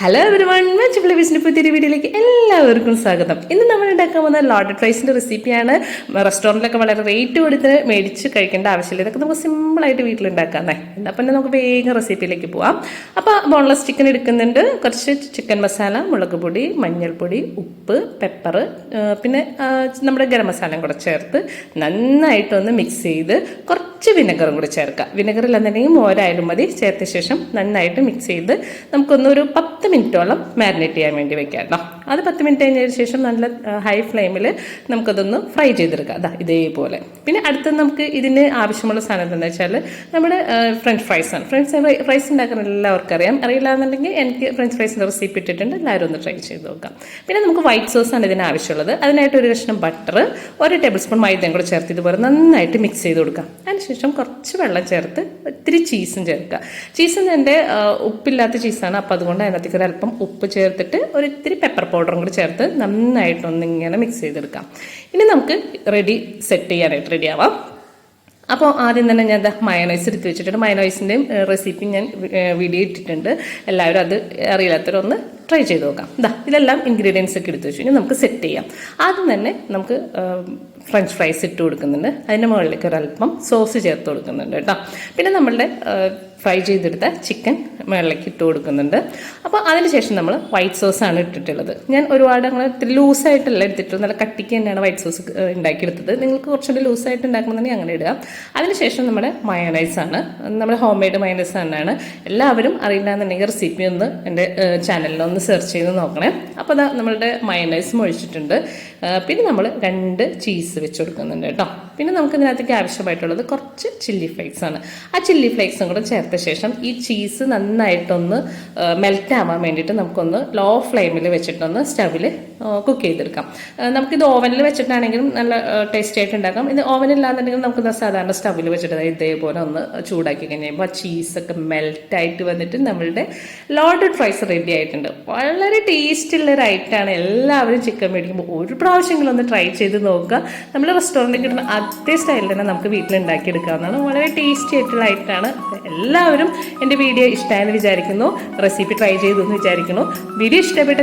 Hello everyone, വെജിറ്റബിൾസിന്റെ പുതിയൊരു വീഡിയോയിലേക്ക് എല്ലാവർക്കും സ്വാഗതം. ഇന്ന് നമ്മൾ ഉണ്ടാക്കാൻ പോകുന്ന ലോഡഡ് റൈസിന്റെ റെസിപ്പിയാണ്. റെസ്റ്റോറൻറ്റിലൊക്കെ വളരെ റേറ്റ് കൊടുത്ത് മേടിച്ച് കഴിക്കേണ്ട ആവശ്യമില്ല. ഇതൊക്കെ നമുക്ക് സിമ്പിളായിട്ട് വീട്ടിലുണ്ടാക്കാന്നേ. എന്നാൽ പിന്നെ നമുക്ക് വേഗം റെസിപ്പിയിലേക്ക് പോവാം. അപ്പോൾ ബോൺലെസ് ചിക്കൻ എടുക്കുന്നുണ്ട്, കുറച്ച് ചിക്കൻ മസാല, മുളക് പൊടി, മഞ്ഞൾപ്പൊടി, ഉപ്പ്, പെപ്പർ, പിന്നെ നമ്മുടെ ഗരം മസാലയും കൂടെ ചേർത്ത് നന്നായിട്ടൊന്ന് മിക്സ് ചെയ്ത് കുറച്ച് വിനെഗറും കൂടി ചേർക്കുക. വിനെഗർ ഇല്ലെന്നുണ്ടെങ്കിൽ മോരായാലും മതി. ചേർത്ത ശേഷം നന്നായിട്ട് മിക്സ് ചെയ്ത് നമുക്കൊന്നൊരു 10 മിനിറ്റോളം മാരിനേറ്റ് ചെയ്യാൻ വേണ്ടി വെക്കാം കേട്ടോ. അത് 10 മിനിറ്റ് കഴിഞ്ഞതിന് ശേഷം നല്ല ഹൈ ഫ്ലെയിമിൽ നമുക്കതൊന്ന് ഫ്രൈ ചെയ്തെടുക്കാം. അതാ ഇതേപോലെ. പിന്നെ അടുത്ത് നമുക്ക് ഇതിന് ആവശ്യമുള്ള സാധനം എന്താണെന്ന് വെച്ചാൽ നമ്മുടെ ഫ്രഞ്ച് ഫ്രൈസ് ആണ്. ഫ്രൈസ് ഉണ്ടാക്കാൻ എല്ലാവർക്കും അറിയാം. അറിയില്ല എന്നുണ്ടെങ്കിൽ എനിക്ക് ഫ്രഞ്ച് ഫ്രൈസിൻ്റെ റെസിപ്പി ഇട്ടിട്ടുണ്ട്, എല്ലാവരും ഒന്ന് ട്രൈ ചെയ്ത് നോക്കാം. പിന്നെ നമുക്ക് വൈറ്റ് സോസാണ് ഇതിന് ആവശ്യമുള്ളത്. അതിനായിട്ട് ഒരു കഷ്ണം ബട്ടർ, 1 ടേബിൾ സ്പൂൺ മൈദയും കൂടെ ചേർത്ത് ഇതുപോലെ നന്നായിട്ട് മിക്സ് ചെയ്ത് കൊടുക്കാം. അതിനുശേഷം കുറച്ച് വെള്ളം ചേർത്ത് ഇത്തിരി ചീസും ചേർക്കുക. ചീസ് എൻ്റെ ഉപ്പില്ലാത്ത ചീസാണ്, അപ്പോൾ അതുകൊണ്ട് അതിനകത്തേക്ക് ഒരല്പം ഉപ്പ് ചേർത്തിട്ട് ഒരു ഇത്തിരി പെപ്പർ പൗഡറും കൂടി ചേർത്ത് നന്നായിട്ടൊന്ന് ഇങ്ങനെ മിക്സ് ചെയ്തെടുക്കാം. ഇനി നമുക്ക് സെറ്റ് ചെയ്യാനായിട്ട് റെഡി ആവാം. അപ്പോൾ ആദ്യം തന്നെ ഞാൻ മയോണൈസ് എടുത്ത് വെച്ചിട്ടുണ്ട്. മയോണൈസിൻ്റെയും റെസിപ്പി ഞാൻ വീഡിയോ ഇട്ടിട്ടുണ്ട്. എല്ലാവരും അത് അറിയില്ലാത്തവരൊന്ന് ട്രൈ ചെയ്ത് നോക്കാം. ഇതെല്ലാം ഇൻഗ്രീഡിയൻസ് ഒക്കെ എടുത്ത് വെച്ച് കഴിഞ്ഞാൽ നമുക്ക് സെറ്റ് ചെയ്യാം. ആദ്യം തന്നെ നമുക്ക് ഫ്രഞ്ച് ഫ്രൈസ് ഇട്ട് കൊടുക്കുന്നുണ്ട്. അതിൻ്റെ മുകളിലേക്ക് ഒരല്പം സോസ് ചേർത്ത് കൊടുക്കുന്നുണ്ട് കേട്ടോ. പിന്നെ നമ്മളുടെ ഫ്രൈ ചെയ്തെടുത്ത ചിക്കൻ മുകളിലേക്ക് ഇട്ട് കൊടുക്കുന്നുണ്ട്. അപ്പോൾ അതിനുശേഷം നമ്മൾ വൈറ്റ് സോസാണ് ഇട്ടിട്ടുള്ളത്. ഞാൻ ഒരുപാട് ഇത്തിരി ലൂസായിട്ടല്ല എടുത്തിട്ടുള്ളത്, നല്ല കട്ടിക്ക് തന്നെയാണ് വൈറ്റ് സോസ് ഉണ്ടാക്കിയെടുത്തത്. നിങ്ങൾക്ക് കുറച്ചുകൂടി ലൂസായിട്ട് ഉണ്ടാക്കണമെന്നുണ്ടെങ്കിൽ അങ്ങനെ ഇടുക. അതിനുശേഷം നമ്മുടെ മയോണൈസാണ്, നമ്മുടെ ഹോം മെയ്ഡ് മയോണൈസ് തന്നെയാണ്. എല്ലാവരും അറിയില്ല എന്നുണ്ടെങ്കിൽ റെസിപ്പി ഒന്ന് എൻ്റെ ചാനലിലൊന്ന് സെർച്ച് ചെയ്ത് നോക്കണേ. അപ്പോൾ അതാ നമ്മളുടെ മയോണൈസും ഒഴിച്ചിട്ടുണ്ട്. പിന്നെ നമ്മൾ 2 ചീസ് വെച്ച് കൊടുക്കുന്നുണ്ട് കേട്ടോ. പിന്നെ നമുക്ക് ഇതിനകത്തേക്ക് ആവശ്യമായിട്ടുള്ളത് കുറച്ച് ചില്ലി ഫ്ലേക്സ് ആണ്. ആ ചില്ലി ഫ്ലേക്സും കൂടെ ചേർത്ത ശേഷം ഈ ചീസ് നന്നായിട്ടൊന്ന് മെൽറ്റ് ആവാൻ വേണ്ടിയിട്ട് നമുക്കൊന്ന് ലോ ഫ്ലെയിമിൽ വെച്ചിട്ടൊന്ന് സ്റ്റവിൽ കുക്ക് ചെയ്തെടുക്കാം. നമുക്കിത് ഓവനിൽ വെച്ചിട്ടാണെങ്കിലും നല്ല ടേസ്റ്റി ആയിട്ട് ഉണ്ടാക്കാം. ഇത് ഓവനില്ലാന്നുണ്ടെങ്കിൽ നമുക്ക് സാധാരണ സ്റ്റവിൽ വെച്ചിട്ട് ഇതേപോലെ ഒന്ന് ചൂടാക്കി കഴിയുമ്പോൾ ആ ചീസൊക്കെ മെൽറ്റായിട്ട് വന്നിട്ട് നമ്മളുടെ ലോഡഡ് ഫ്രൈസ് റെഡി ആയിട്ടുണ്ട്. വളരെ ടേസ്റ്റ് ഉള്ളൊരു ഐറ്റമാണ്. എല്ലാവരും ചിക്കൻ മേടിക്കുമ്പോൾ ഒരു പ്രാവശ്യമെങ്കിലും ഒന്ന് ട്രൈ ചെയ്ത് നോക്കുക. നമ്മൾ റെസ്റ്റോറൻറ്റിൽ കിട്ടുന്ന അതേ സ്റ്റൈലിൽ തന്നെ നമുക്ക് വീട്ടിൽ ഉണ്ടാക്കിയെടുക്കാവുന്നതാണ്. വളരെ ടേസ്റ്റി ആയിട്ടുള്ള ഐറ്റമാണ്. എല്ലാവരും എൻ്റെ വീഡിയോ ഇഷ്ടമായെന്ന് വിചാരിക്കുന്നു. റെസിപ്പി ട്രൈ ചെയ്തു എന്ന് വിചാരിക്കുന്നു. വീഡിയോ ഇഷ്ടപ്പെട്ട